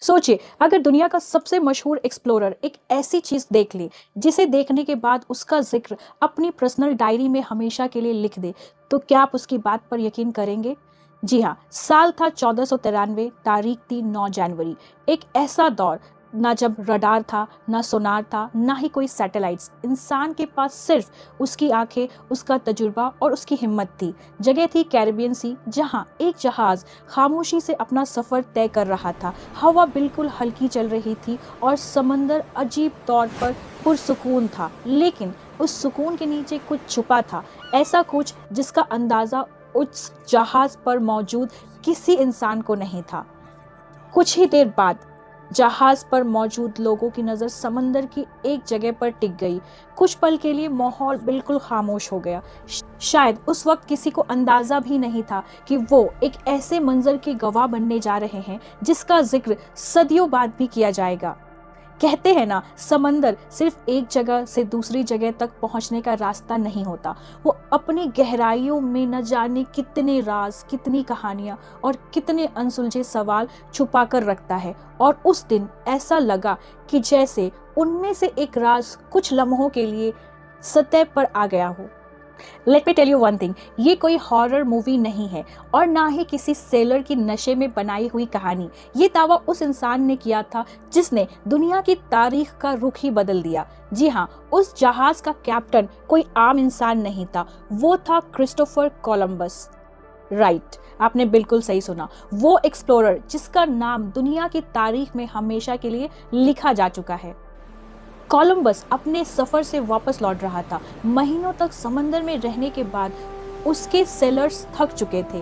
सोचिए, अगर दुनिया का सबसे मशहूर एक्सप्लोरर एक ऐसी चीज देख ले जिसे देखने के बाद उसका जिक्र अपनी पर्सनल डायरी में हमेशा के लिए लिख दे, तो क्या आप उसकी बात पर यकीन करेंगे? जी हाँ, साल था 1493, तारीख थी 9 जनवरी। एक ऐसा दौर, ना जब रडार था, ना सोनार था, ना ही कोई सैटेलाइट्स। इंसान के पास सिर्फ उसकी आंखें, उसका तजुर्बा और उसकी हिम्मत थी। जगह थी कैरिबियन सी, जहाँ एक जहाज खामोशी से अपना सफर तय कर रहा था। हवा बिल्कुल हल्की चल रही थी और समंदर अजीब तौर पर पुरसुकून था, लेकिन उस सुकून के नीचे कुछ छुपा था। ऐसा कुछ जिसका अंदाजा उस जहाज पर मौजूद किसी इंसान को नहीं था। कुछ ही देर बाद जहाज पर मौजूद लोगों की नजर समंदर की एक जगह पर टिक गई। कुछ पल के लिए माहौल बिल्कुल खामोश हो गया। शायद उस वक्त किसी को अंदाजा भी नहीं था कि वो एक ऐसे मंजर के गवाह बनने जा रहे हैं जिसका जिक्र सदियों बाद भी किया जाएगा। कहते हैं ना, समंदर सिर्फ एक जगह से दूसरी जगह तक पहुंचने का रास्ता नहीं होता। वो अपनी गहराइयों में न जाने कितने राज, कितनी कहानियां और कितने अनसुलझे सवाल छुपा कर रखता है। और उस दिन ऐसा लगा कि जैसे उनमें से एक राज कुछ लम्हों के लिए सतह पर आ गया हो। Let me tell you one thing, ये कोई हॉरर मूवी नहीं है और ना ही किसी सेलर की नशे में बनाई हुई कहानी। ये दावा उस इंसान ने किया था जिसने दुनिया की तारीख का रुख ही बदल दिया। जी हाँ, उस जहाज का कैप्टन कोई आम इंसान नहीं था, वो था क्रिस्टोफर कोलंबस। राइट, आपने बिल्कुल सही सुना। वो एक्सप्लोरर जिसका नाम दुनिया की तारीख में हमेशा के लिए लिखा जा चुका है। कोलंबस अपने सफर से वापस लौट रहा था। महीनों तक समंदर में रहने के बाद उसके सेलर्स थक चुके थे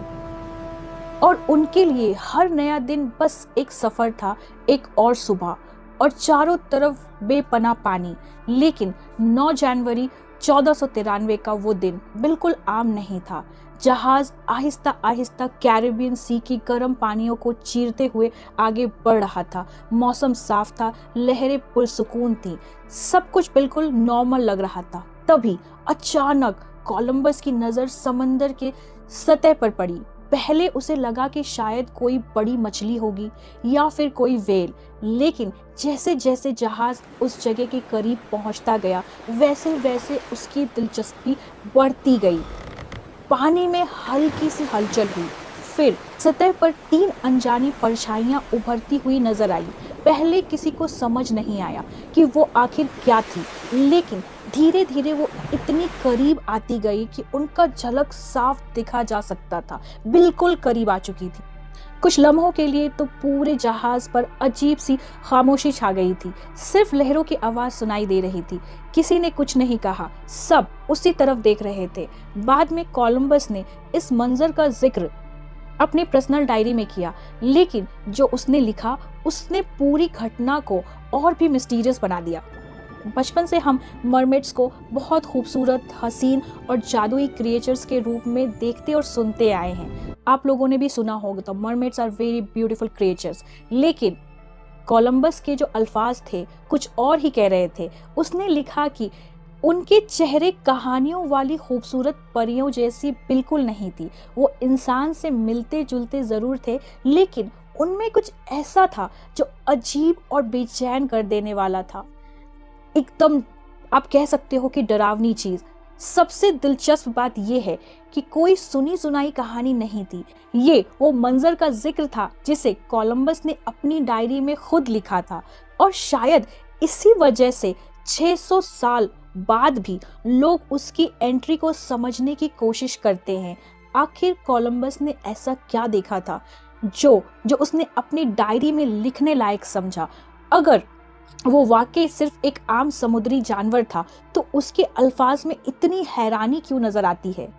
और उनके लिए हर नया दिन बस एक सफर था, एक और सुबह और चारों तरफ बेपनाह पानी। लेकिन 9 जनवरी 1493 का वो दिन बिल्कुल आम नहीं था। जहाज आहिस्ता आहिस्ता कैरिबियन सी की गर्म पानियों को चीरते हुए आगे बढ़ रहा था। मौसम साफ था, लहरें पुरसुकून थी, सब कुछ बिल्कुल नॉर्मल लग रहा था। तभी अचानक कोलंबस की नजर समंदर के सतह पर पड़ी। पहले उसे लगा कि शायद कोई बड़ी मछली होगी या फिर कोई व्हेल, लेकिन जैसे जैसे जहाज उस जगह के करीब पहुंचता गया, वैसे वैसे उसकी दिलचस्पी बढ़ती गई। पानी में हल्की सी हलचल हुई, फिर सतह पर 3 अनजानी परछाइयां उभरती हुई नजर आई। पहले किसी को समझ नहीं आया कि वो आखिर क्या थी, लेकिन धीरे धीरे वो इतनी करीब आती गई कि उनका झलक साफ दिखा जा सकता था। बिल्कुल करीब आ चुकी थी। कुछ लम्हों के लिए तो पूरे जहाज पर अजीब सी खामोशी छा गई थी। सिर्फ लहरों की आवाज सुनाई दे रही थी। किसी ने कुछ नहीं कहा, सब उसी तरफ देख रहे थे। बाद में कोलंबस ने इस मंजर का जिक्र अपनी पर्सनल डायरी में किया, लेकिन जो उसने लिखा उसने पूरी घटना को और भी मिस्टीरियस बना दिया। बचपन से हम मरमेड्स को बहुत खूबसूरत, हसीन और जादुई क्रिएचर्स के रूप में देखते और सुनते आए हैं। आप लोगों ने भी सुना होगा, तो mermaids are very beautiful creatures. लेकिन कोलंबस के जो अल्फाज थे कुछ और ही कह रहे थे। उसने लिखा कि उनके चेहरे कहानियों वाली खूबसूरत परियों जैसी बिल्कुल नहीं थी। वो इंसान से मिलते जुलते जरूर थे, लेकिन उनमें कुछ ऐसा था जो अजीब और बेचैन कर देने वाला था। एकदम आप कह सकते हो कि डरावनी चीज। सबसे दिलचस्प बात यह है कि कोई सुनी सुनाई कहानी नहीं थी। ये वो मंजर का जिक्र था जिसे कोलंबस ने अपनी डायरी में खुद लिखा था, और शायद इसी वजह से 600 साल बाद भी लोग उसकी एंट्री को समझने की कोशिश करते हैं। आखिर कोलंबस ने ऐसा क्या देखा था जो जो उसने अपनी डायरी में लिखने लायक समझा? अगर वो वाकई सिर्फ एक आम समुद्री जानवर था, तो उसके अल्फाज में इतनी हैरानी क्यों नजर आती है?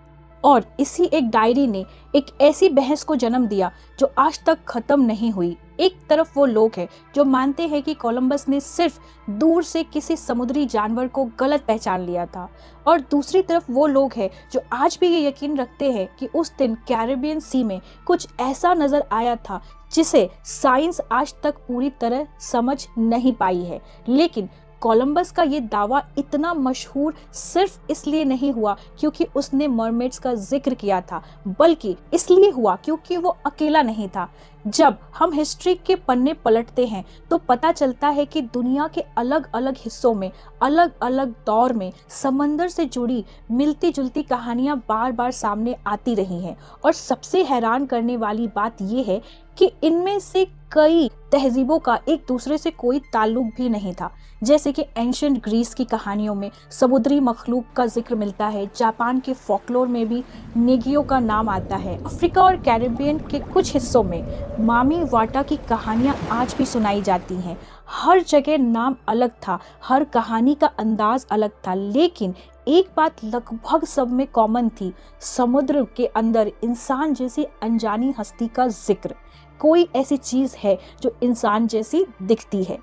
और इसी एक डायरी ने एक ऐसी बहस को जन्म दिया जो आज तक खत्म नहीं हुई। एक तरफ वो लोग हैं जो मानते हैं कि कोलंबस ने सिर्फ दूर से किसी समुद्री जानवर को गलत पहचान लिया था, और दूसरी तरफ वो लोग हैं जो आज भी ये यकीन रखते हैं कि उस दिन कैरिबियन सी में कुछ ऐसा नजर आया था जिसे साइंस आज तक पूरी तरह समझ नहीं पाई है। लेकिन कोलंबस का ये दावा इतना मशहूर सिर्फ इसलिए नहीं हुआ क्योंकि उसने मरमेड्स का जिक्र किया था, बल्कि इसलिए हुआ क्योंकि वो अकेला नहीं था। जब हम हिस्ट्री के पन्ने पलटते हैं तो पता चलता है कि दुनिया के अलग अलग हिस्सों में अलग अलग दौर में समंदर से जुड़ी मिलती जुलती कहानियां बार बार सामने आती रही हैं। और सबसे हैरान करने वाली बात यह है कि इनमें से कई तहजीबों का एक दूसरे से कोई ताल्लुक भी नहीं था। जैसे कि एंशिएंट ग्रीस की कहानियों में समुद्री मखलूक का जिक्र मिलता है, जापान के फोकलोर में भी नेगियो का नाम आता है, अफ्रीका और कैरिबियन के कुछ हिस्सों में मामी वाटा की कहानियां आज भी सुनाई जाती हैं। हर जगह नाम अलग था, हर कहानी का अंदाज अलग था, लेकिन एक बात लगभग सब में कॉमन थी, समुद्र के अंदर इंसान जैसी अनजानी हस्ती का जिक्र। कोई ऐसी चीज है जो इंसान जैसी दिखती है।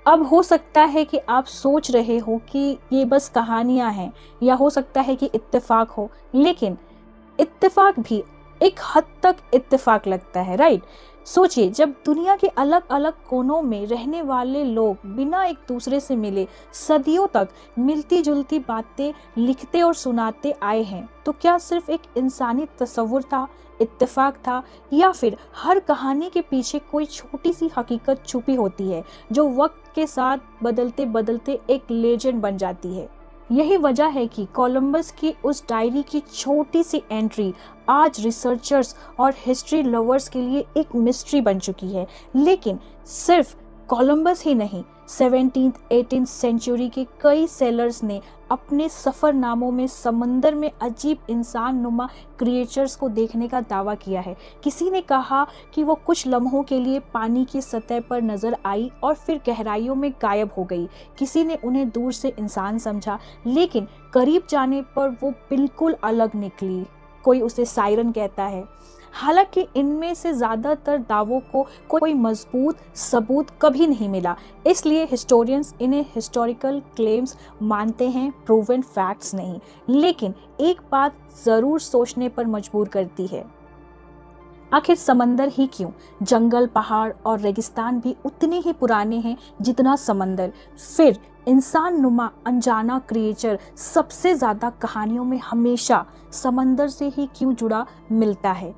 अब हो सकता है कि आप सोच रहे हो कि ये बस कहानियां हैं, या हो सकता है कि इत्तेफाक हो, लेकिन इत्तेफाक भी एक हद तक इत्तेफाक लगता है, राइट। सोचिए, जब दुनिया के अलग अलग कोनों में रहने वाले लोग बिना एक दूसरे से मिले सदियों तक मिलती जुलती बातें लिखते और सुनाते आए हैं, तो क्या सिर्फ एक इंसानी तस्वुर था, इत्तेफाक था, या फिर हर कहानी के पीछे कोई छोटी सी हकीकत छुपी होती है जो वक्त के साथ बदलते बदलते एक लेजेंड बन जाती है। यही वजह है कि कोलंबस की उस डायरी की छोटी सी एंट्री आज रिसर्चर्स और हिस्ट्री लवर्स के लिए एक मिस्ट्री बन चुकी है। लेकिन सिर्फ कोलंबस ही नहीं, 17th 18th सेंचुरी के कई सेलर्स ने अपने सफरनामों में समंदर में अजीब इंसान नुमा क्रिएचर्स को देखने का दावा किया है। किसी ने कहा कि वो कुछ लम्हों के लिए पानी की सतह पर नजर आई और फिर गहराइयों में गायब हो गई। किसी ने उन्हें दूर से इंसान समझा, लेकिन करीब जाने पर वो बिल्कुल अलग निकली। कोई उसे सायरन कहता है। हालांकि इनमें से ज्यादातर दावों को कोई मजबूत सबूत कभी नहीं मिला, इसलिए हिस्टोरियंस इन्हें हिस्टोरिकल क्लेम्स मानते हैं, प्रूवन फैक्ट्स नहीं। लेकिन एक बात जरूर सोचने पर मजबूर करती है, आखिर समंदर ही क्यों? जंगल, पहाड़ और रेगिस्तान भी उतने ही पुराने हैं जितना समंदर। फिर इंसान नुमा अनजाना क्रिएचर सबसे ज्यादा कहानियों में हमेशा समंदर से ही क्यों जुड़ा मिलता है?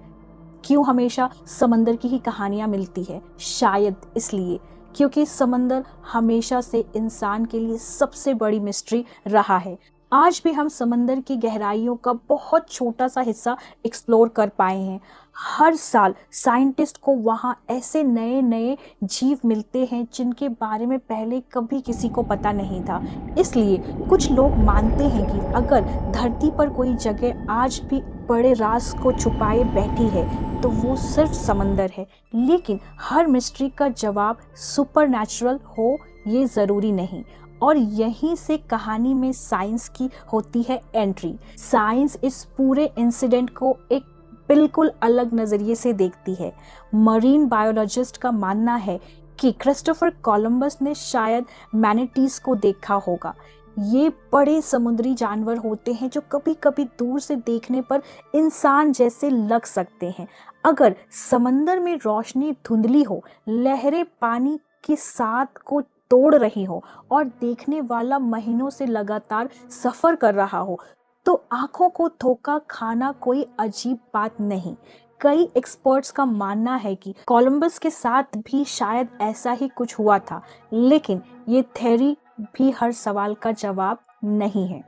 क्यों हमेशा समंदर की ही कहानियां मिलती है? शायद इसलिए क्योंकि समंदर हमेशा से इंसान के लिए सबसे बड़ी मिस्ट्री रहा है। आज भी हम समंदर की गहराइयों का बहुत छोटा सा हिस्सा एक्सप्लोर कर पाए हैं। हर साल साइंटिस्ट को वहाँ ऐसे नए नए जीव मिलते हैं जिनके बारे में पहले कभी किसी को पता नहीं था। इसलिए कुछ लोग मानते हैं कि अगर धरती पर कोई जगह आज भी बड़े राज को छुपाए बैठी है तो वो सिर्फ समंदर है। लेकिन हर मिस्ट्री का जवाब सुपरनैचुरल हो ये ज़रूरी नहीं। और यहीं से कहानी में साइंस की होती है एंट्री। साइंस इस पूरे इंसिडेंट को एक बिल्कुल अलग नज़रिए से देखती है। मरीन बायोलॉजिस्ट का मानना है कि क्रिस्टोफर कोलंबस ने शायद मैनाटीज को देखा होगा। ये बड़े समुद्री जानवर होते हैं जो कभी कभी दूर से देखने पर इंसान जैसे लग सकते हैं। अगर समंदर में रोशनी धुंधली हो, लहरें पानी के साथ को तोड़ रही हो और देखने वाला महीनों से लगातार सफर कर रहा हो, तो आंखों को धोखा खाना कोई अजीब बात नहीं। कई एक्सपर्ट्स का मानना है कि कोलंबस के साथ भी शायद ऐसा ही कुछ हुआ था, लेकिन ये थ्योरी भी हर सवाल का जवाब नहीं है।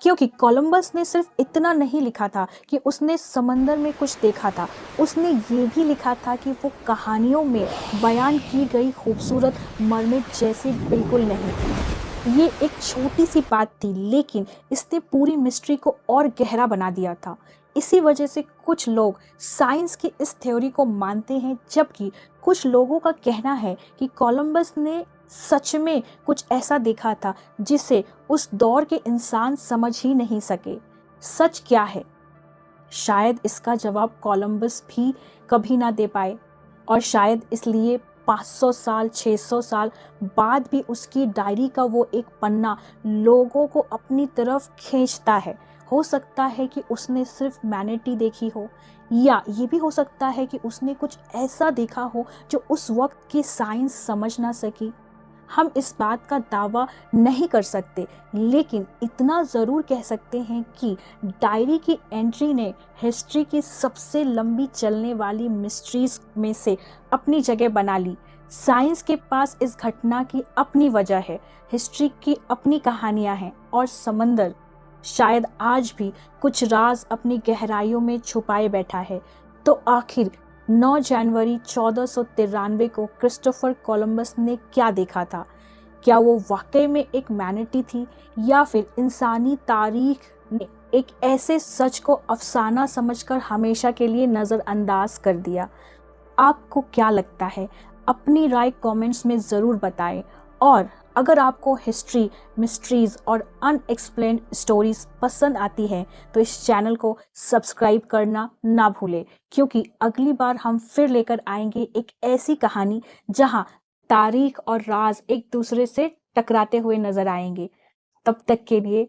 क्योंकि कोलंबस ने सिर्फ इतना नहीं लिखा था कि उसने समंदर में कुछ देखा था, उसने ये भी लिखा था कि वो कहानियों में बयान की गई खूबसूरत मरमिड जैसे बिल्कुल नहीं थी। ये एक छोटी सी बात थी, लेकिन इसने पूरी मिस्ट्री को और गहरा बना दिया था। इसी वजह से कुछ लोग साइंस की इस थ्योरी को मानते हैं, जबकि कुछ लोगों का कहना है कि कोलंबस ने सच में कुछ ऐसा देखा था जिसे उस दौर के इंसान समझ ही नहीं सके। सच क्या है? शायद इसका जवाब कोलंबस भी कभी ना दे पाए, और शायद इसलिए 500 साल 600 साल बाद भी उसकी डायरी का वो एक पन्ना लोगों को अपनी तरफ खींचता है। हो सकता है कि उसने सिर्फ मैनिटी देखी हो, या ये भी हो सकता है कि उसने कुछ ऐसा देखा हो जो उस वक्त की साइंस समझ ना सकी। हम इस बात का दावा नहीं कर सकते, लेकिन इतना ज़रूर कह सकते हैं कि डायरी की एंट्री ने हिस्ट्री की सबसे लंबी चलने वाली मिस्ट्रीज में से अपनी जगह बना ली। साइंस के पास इस घटना की अपनी वजह है, हिस्ट्री की अपनी कहानियां हैं, और समंदर शायद आज भी कुछ राज अपनी गहराइयों में छुपाए बैठा है। तो आखिर 9 जनवरी 1493 को क्रिस्टोफर कोलंबस ने क्या देखा था? क्या वो वाकई में एक मैनिटी थी, या फिर इंसानी तारीख ने एक ऐसे सच को अफसाना समझकर हमेशा के लिए नज़रअंदाज कर दिया? आपको क्या लगता है? अपनी राय कमेंट्स में ज़रूर बताएं। और अगर आपको हिस्ट्री, मिस्ट्रीज़ और अनएक्सप्लेन्ड स्टोरीज पसंद आती हैं, तो इस चैनल को सब्सक्राइब करना ना भूलें, क्योंकि अगली बार हम फिर लेकर आएंगे एक ऐसी कहानी जहां तारीख और राज एक दूसरे से टकराते हुए नजर आएंगे। तब तक के लिए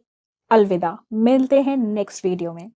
अलविदा, मिलते हैं नेक्स्ट वीडियो में।